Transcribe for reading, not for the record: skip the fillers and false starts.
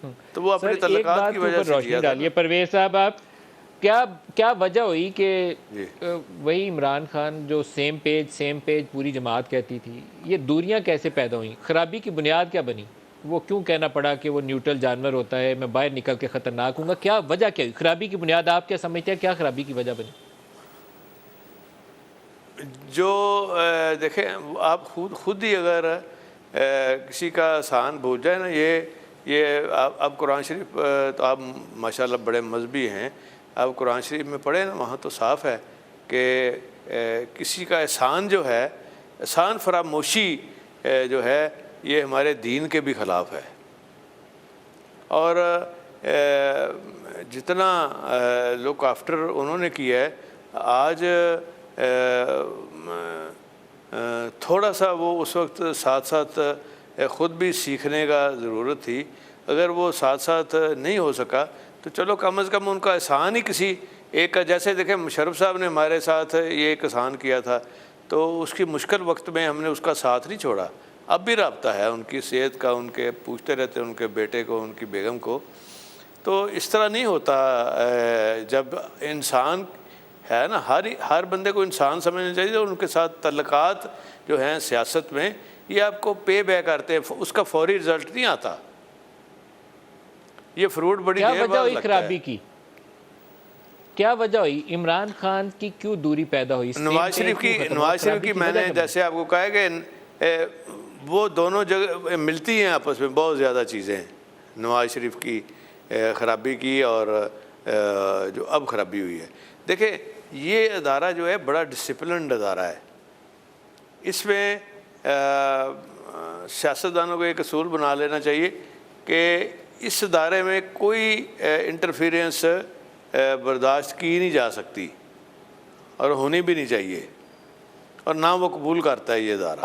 तो वो अपने सर, एक तल्लुकात बात की के वजह ऊपर से रोशनी किया था डालिए ना। परवेज साहब, आप क्या क्या वजह हुई कि जी। वही इमरान खान जो सेम पेज पूरी जमात कहती थी, ये दूरियां कैसे पैदा हुई? खराबी की बुनियाद क्या बनी? वो क्यों कहना पड़ा कि वो न्यूट्रल जानवर होता है, मैं बाहर निकल के ख़तरनाक हूँगा? क्या वजह क्या हुई? खराबी की बुनियाद आप क्या समझते हैं, क्या खराबी की वजह बनी? जो देखें, आप खुद ही अगर किसी का एहसान भूल जाए ना, ये आप कुरान शरीफ, तो आप माशाल्लाह बड़े मजहबी हैं, आप कुरान शरीफ में पढ़े ना, वहाँ तो साफ़ है कि किसी का एहसान जो है, एहसान फरामोशी जो है, ये हमारे दीन के भी ख़िलाफ़ है। और जितना लुक आफ्टर उन्होंने किया है आज, थोड़ा सा वो उस वक्त साथ साथ ख़ुद भी सीखने का ज़रूरत थी। अगर वो साथ साथ नहीं हो सका तो चलो कम अज़ कम उनका एहसान ही किसी एक का, जैसे देखें मुशर्रफ साहब ने हमारे साथ ये एक एहसान किया था, तो उसकी मुश्किल वक्त में हमने उसका साथ नहीं छोड़ा। अब भी रब्ता है उनकी सेहत का, उनके पूछते रहते हैं उनके बेटे को, उनकी बेगम को। तो इस तरह नहीं होता। जब इंसान है ना, हर बंदे को इंसान समझना चाहिए, और उनके साथ तल्लुकात जो हैं सियासत में, ये आपको पे बैक करते हैं, उसका फौरी रिज़ल्ट नहीं आता। ये फ्रूट बड़ी क्या देर वजह बाद हुई लगता खराबी है। की? क्या वजह हुई? इमरान खान की क्यों दूरी पैदा हुई? नवाज शरीफ की मैंने जैसे आपको कहा है कि वो दोनों जगह मिलती हैं आपस में बहुत ज़्यादा चीज़ें, नवाज शरीफ की ख़राबी की और जो अब ख़राबी हुई है। देखिए, ये अदारा जो है बड़ा डिसिप्लिन्ड अदारा है। इसमें सियासतदानों को एक असूल बना लेना चाहिए कि इस अदारे में कोई इंटरफेरेंस बर्दाश्त की नहीं जा सकती और होनी भी नहीं चाहिए, और ना वो कबूल करता है ये अदारा।